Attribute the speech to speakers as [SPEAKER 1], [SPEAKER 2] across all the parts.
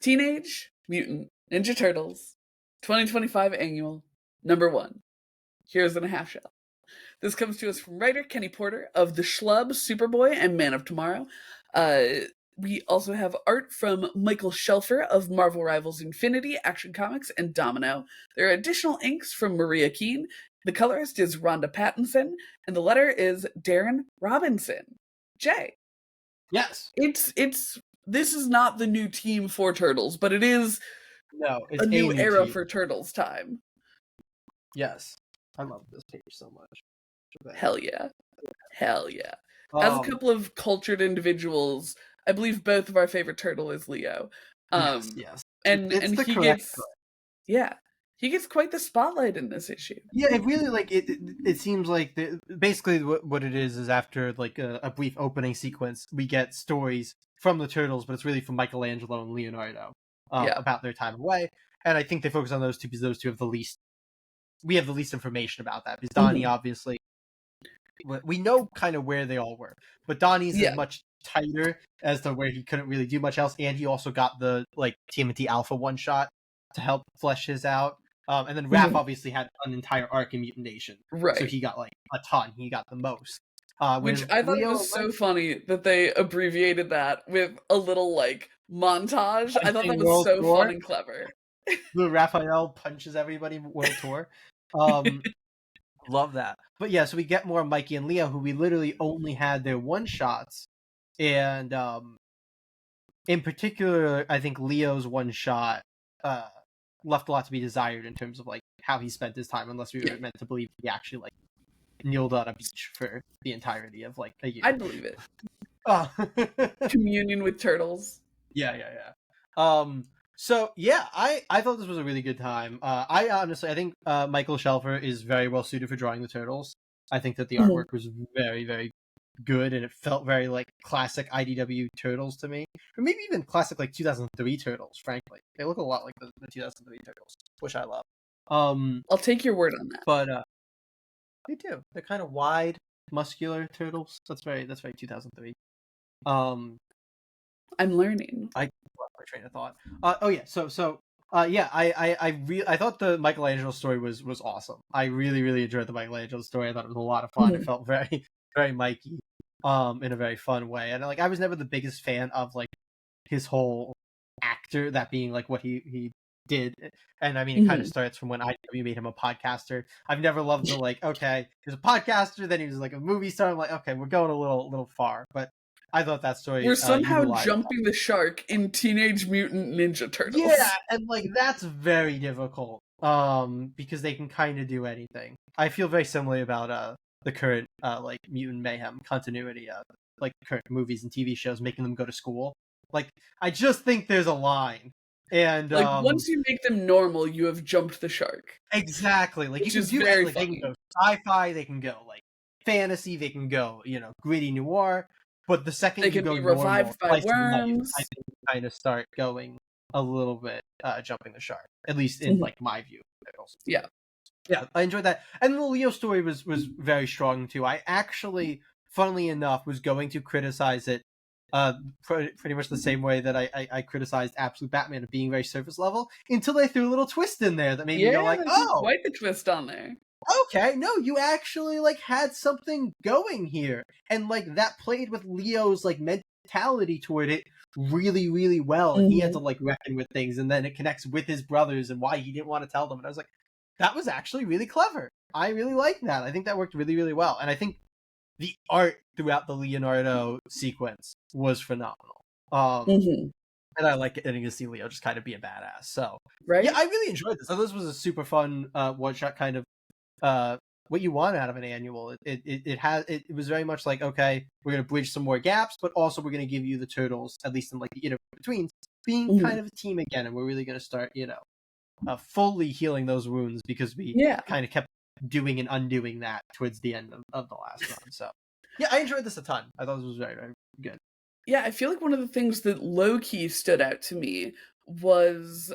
[SPEAKER 1] Teenage Mutant Ninja Turtles 2025 Annual Number 1. Here's in a half shell. This comes to us from writer Kenny Porter of The Schlub, Superboy, and Man of Tomorrow. We also have art from Michael Shelfer of Marvel Rivals Infinity, Action Comics, and Domino. There are additional inks from Maria Keene. The colorist is Rhonda Pattinson, and the letter is Darren Robinson. Jay.
[SPEAKER 2] Yes.
[SPEAKER 1] This is not the new team for Turtles, but it is
[SPEAKER 2] it's
[SPEAKER 1] a new era
[SPEAKER 2] team.
[SPEAKER 1] for Turtles time.
[SPEAKER 2] Yes. I love this page so much.
[SPEAKER 1] Hell yeah. Hell yeah. As a couple of cultured individuals, I believe both of our favorite turtle is Leo.
[SPEAKER 2] Yes.
[SPEAKER 1] And he gets quite the spotlight in this issue.
[SPEAKER 2] Yeah, it really it seems like basically what it is after like a brief opening sequence, we get stories from the Turtles, but it's really from Michelangelo and Leonardo about their time away. And I think they focus on those two because those two have we have the least information about that. Because Donnie, obviously, we know kind of where they all were, but Donnie's is much tighter as to where he couldn't really do much else, and he also got the TMNT Alpha one shot to help flesh his out. And then Raph obviously had an entire arc in Mutant Nation,
[SPEAKER 1] right?
[SPEAKER 2] So he got a ton. He got the most.
[SPEAKER 1] Which I thought it was so funny that they abbreviated that with a little montage. I thought that was so fun and clever.
[SPEAKER 2] The Raphael punches everybody world tour. Love that. But yeah, so we get more Mikey and Leo, who we literally only had their one shots, and in particular, I think Leo's one shot left a lot to be desired in terms of how he spent his time, unless we were meant to believe he actually kneeled on a beach for the entirety of a year.
[SPEAKER 1] I'd believe it. Communion with turtles.
[SPEAKER 2] Yeah. So yeah, I thought this was a really good time. I think Michael Shelfer is very well suited for drawing the Turtles. I think that the artwork was very, very good, and it felt very classic IDW Turtles to me, or maybe even classic 2003 Turtles. Frankly, they look a lot like the 2003 Turtles, which I love.
[SPEAKER 1] I'll take your word on that.
[SPEAKER 2] But they do. They're kind of wide, muscular turtles. That's very 2003.
[SPEAKER 1] I'm learning.
[SPEAKER 2] I lost my train of thought. I thought the Michelangelo story was awesome. I really, really enjoyed the Michelangelo story. I thought it was a lot of fun. It felt very, very Mikey, in a very fun way. And I was never the biggest fan of his whole actor, that being what he did. And I mean, it kind of starts from when IDW made him a podcaster. I've never loved the okay, he was a podcaster, then he was a movie star. I'm okay, we're going a little far, but I thought that story.
[SPEAKER 1] We're somehow jumping the shark in Teenage Mutant Ninja Turtles.
[SPEAKER 2] Yeah, and that's very difficult. Because they can kind of do anything. I feel very similarly about the current Mutant Mayhem continuity, current movies and TV shows, making them go to school. I just think there's a line. And
[SPEAKER 1] once you make them normal, you have jumped the shark.
[SPEAKER 2] Exactly. You can do very they can go sci-fi, they can go fantasy, they can go gritty noir. But the second
[SPEAKER 1] they can be revived by worms,
[SPEAKER 2] I think kind of start going a little bit jumping the shark. At least in my view.
[SPEAKER 1] Yeah,
[SPEAKER 2] I enjoyed that. And the Leo story was very strong too. I actually, funnily enough, was going to criticize it pretty much the same way that I criticized Absolute Batman of being very surface level, until they threw a little twist in there that made me go oh,
[SPEAKER 1] quite the twist on there.
[SPEAKER 2] Okay, no, you actually had something going here, and that played with Leo's mentality toward it really, really well. And he had to reckon with things, and then it connects with his brothers and why he didn't want to tell them. And I was that was actually really clever. I really like that. I think that worked really, really well. And I think the art throughout the Leonardo sequence was phenomenal. And I like getting to see Leo just kind of be a badass. So yeah, I really enjoyed this. So this was a super fun one shot, kind of what you want out of an annual. It was very much okay, we're gonna bridge some more gaps, but also we're gonna give you the Turtles, at least in the betweens, being kind of a team again, and we're really gonna start fully healing those wounds, because we kind of kept doing and undoing that towards the end of the last run. So yeah, I enjoyed this a ton. I thought this was very, very good.
[SPEAKER 1] Yeah, I feel one of the things that low-key stood out to me was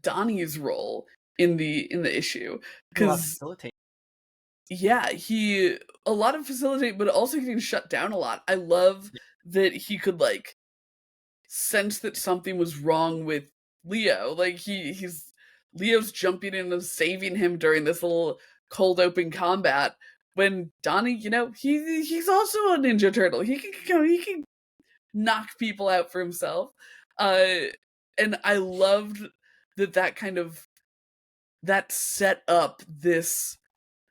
[SPEAKER 1] Donnie's role in the issue, because he a lot of facilitate, but also getting shut down a lot. I love that he could sense that something was wrong with Leo. Like he's Leo's jumping in and saving him during this little cold open combat when Donnie, he's also a Ninja Turtle. He can knock people out for himself. And I loved that kind of that set up this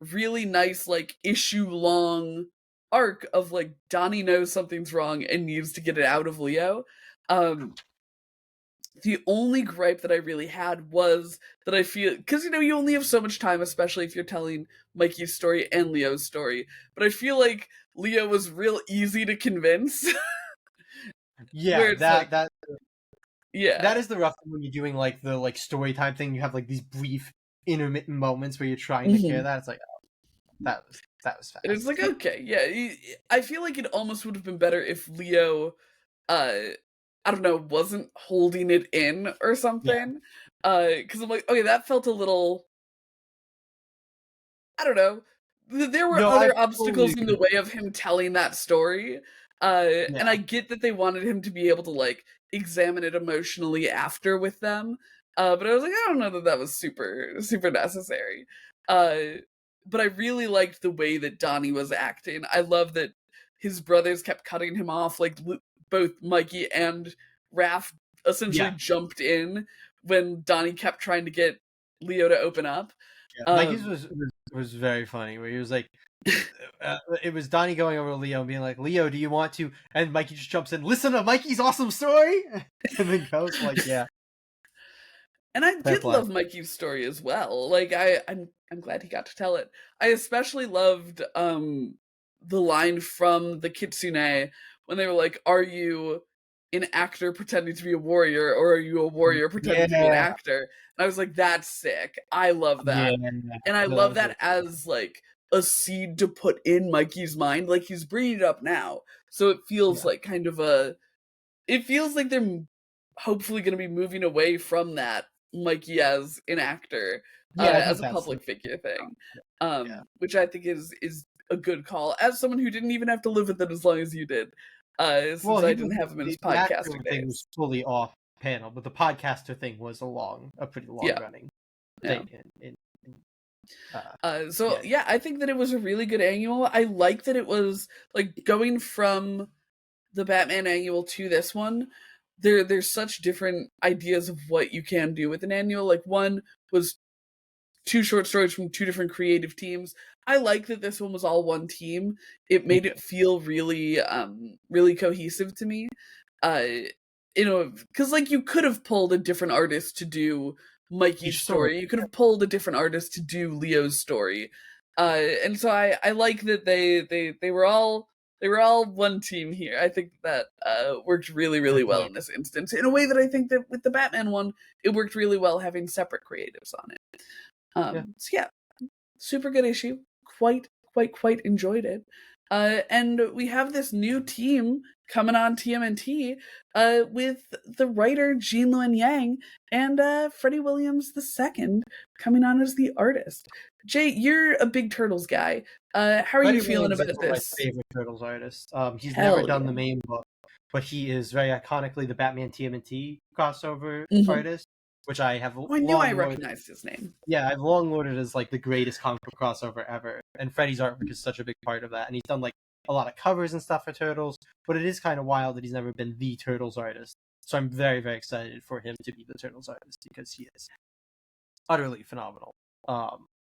[SPEAKER 1] really nice like issue long arc of like Donnie knows something's wrong and needs to get it out of Leo. The only gripe that I really had was that I feel, because you only have so much time, especially if you're telling Mikey's story and Leo's story, but I feel like Leo was real easy to convince.
[SPEAKER 2] Yeah,
[SPEAKER 1] where it's like,
[SPEAKER 2] that
[SPEAKER 1] yeah.
[SPEAKER 2] is the rough thing when you're doing like the like story time thing. You have like these brief intermittent moments where you're trying to care.
[SPEAKER 1] Mhm.
[SPEAKER 2] That it's like, oh, that was
[SPEAKER 1] And it's
[SPEAKER 2] fast.
[SPEAKER 1] like, okay, yeah. I feel like it almost would have been better if Leo, uh, I don't know, wasn't holding it in or
[SPEAKER 2] Yeah,
[SPEAKER 1] something. Because I'm like, okay, that felt a little, I don't know. There were
[SPEAKER 2] no, I
[SPEAKER 1] other
[SPEAKER 2] totally
[SPEAKER 1] obstacles in the
[SPEAKER 2] agree.
[SPEAKER 1] way of him telling that story. And
[SPEAKER 2] Yeah,
[SPEAKER 1] I get that they wanted him to be able to like examine it emotionally after with them. But I was like, I don't know that that was super, super necessary. Uh, but I really liked the way that Donnie was acting. I love that his brothers kept cutting him off. Like both Mikey and Raph essentially
[SPEAKER 2] yeah,
[SPEAKER 1] jumped in when Donnie kept trying to get Leo to open up.
[SPEAKER 2] yeah. Mikey's
[SPEAKER 1] Um,
[SPEAKER 2] was very funny. Where he was like, it was Donnie going over to Leo and being like, "Leo, do you want to?" And Mikey just jumps in. Listen to Mikey's awesome story, and then goes like, "Yeah,
[SPEAKER 1] And I
[SPEAKER 2] fair
[SPEAKER 1] did
[SPEAKER 2] play."
[SPEAKER 1] love Mikey's story as well. Like I'm glad he got to tell it. I especially loved the line from the Kitsune when they were like, "Are you an actor pretending to be a warrior, or are you a warrior pretending to be an
[SPEAKER 2] Yeah,
[SPEAKER 1] actor?" And I was like, "That's sick. I love
[SPEAKER 2] yeah.
[SPEAKER 1] that." And I
[SPEAKER 2] No, that
[SPEAKER 1] love
[SPEAKER 2] was really
[SPEAKER 1] that as like a seed to put in Mikey's mind. Like he's bringing it up now, so it feels
[SPEAKER 2] yeah,
[SPEAKER 1] like kind of a it feels like they're hopefully going to be moving away from that Mikey as an actor,
[SPEAKER 2] yeah. I think
[SPEAKER 1] as a
[SPEAKER 2] that's
[SPEAKER 1] public figure thing,
[SPEAKER 2] yeah.
[SPEAKER 1] which I think is a good call. As someone who didn't even have to live with it as long as you did,
[SPEAKER 2] Well,
[SPEAKER 1] since I
[SPEAKER 2] he was
[SPEAKER 1] didn't have him in his
[SPEAKER 2] the actor
[SPEAKER 1] podcasting
[SPEAKER 2] thing was
[SPEAKER 1] days.
[SPEAKER 2] fully off panel, but the podcaster thing was a pretty long
[SPEAKER 1] Yeah,
[SPEAKER 2] running
[SPEAKER 1] yeah.
[SPEAKER 2] thing. In
[SPEAKER 1] So
[SPEAKER 2] yeah,
[SPEAKER 1] yeah, I think that it was a really good annual. I like that it was like going from the Batman annual to this one. There's such different ideas of what you can do with an annual. Like one was two short stories from two different creative teams. I like that this one was all one team. It made it feel really really cohesive to me. Uh because like you could have pulled a different artist to do Mikey's
[SPEAKER 2] each story.
[SPEAKER 1] story. You could have pulled a different artist to do Leo's story. And so I like that they were all one team here. I think that worked really,
[SPEAKER 2] Fair
[SPEAKER 1] really well
[SPEAKER 2] play.
[SPEAKER 1] in this instance. In a way that I think that with the Batman one, it worked really well having separate creatives on it.
[SPEAKER 2] Yeah,
[SPEAKER 1] So yeah, super good issue. Quite enjoyed it. And we have this new team coming on TMNT with the writer Jean Luen Yang and Freddie Williams II coming on as the artist. Jay, you're a big Turtles guy. How are you
[SPEAKER 2] Freddie
[SPEAKER 1] feeling
[SPEAKER 2] Williams is
[SPEAKER 1] about
[SPEAKER 2] one of my
[SPEAKER 1] this?
[SPEAKER 2] favorite Turtles artists. He's never
[SPEAKER 1] Hell
[SPEAKER 2] done the
[SPEAKER 1] yeah.
[SPEAKER 2] main book, but he is very iconically the Batman TMNT crossover
[SPEAKER 1] Hmm.
[SPEAKER 2] artist, which I have
[SPEAKER 1] Oh, I knew I
[SPEAKER 2] long looked.
[SPEAKER 1] recognized his name.
[SPEAKER 2] Yeah, I've long lauded as like the greatest comic book crossover ever, and Freddy's artwork is such a big part of that. And he's done like a lot of covers and stuff for Turtles, but it is kind of wild that he's never been the Turtles artist. So I'm very, very excited for him to be the Turtles artist because he is utterly phenomenal.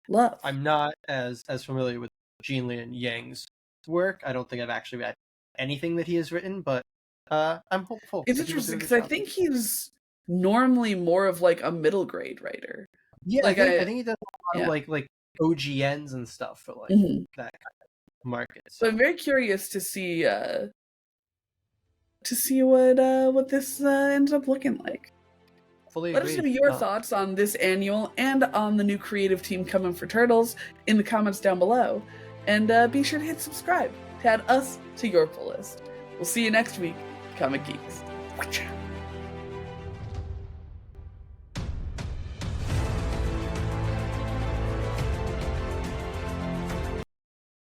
[SPEAKER 1] Love.
[SPEAKER 2] I'm not as familiar with Gene Lin Yang's work. I don't think I've actually read anything that he has written, but I'm hopeful
[SPEAKER 1] It's
[SPEAKER 2] that he will do
[SPEAKER 1] interesting
[SPEAKER 2] a
[SPEAKER 1] because
[SPEAKER 2] good
[SPEAKER 1] I
[SPEAKER 2] job.
[SPEAKER 1] think he's normally more of like a middle grade writer.
[SPEAKER 2] Yeah,
[SPEAKER 1] Like
[SPEAKER 2] I
[SPEAKER 1] I
[SPEAKER 2] think he does a lot of
[SPEAKER 1] yeah.
[SPEAKER 2] like OGNs and stuff for like
[SPEAKER 1] Hmm.
[SPEAKER 2] that kind of market.
[SPEAKER 1] So I'm
[SPEAKER 2] So
[SPEAKER 1] very curious to see what this ends up looking like.
[SPEAKER 2] fully
[SPEAKER 1] Let us know
[SPEAKER 2] agreed.
[SPEAKER 1] your thoughts on this annual and on the new creative team coming for Turtles in the comments down below. And be sure to hit subscribe to add us to your pull list. We'll see you next week, Comic Geeks. Watcha.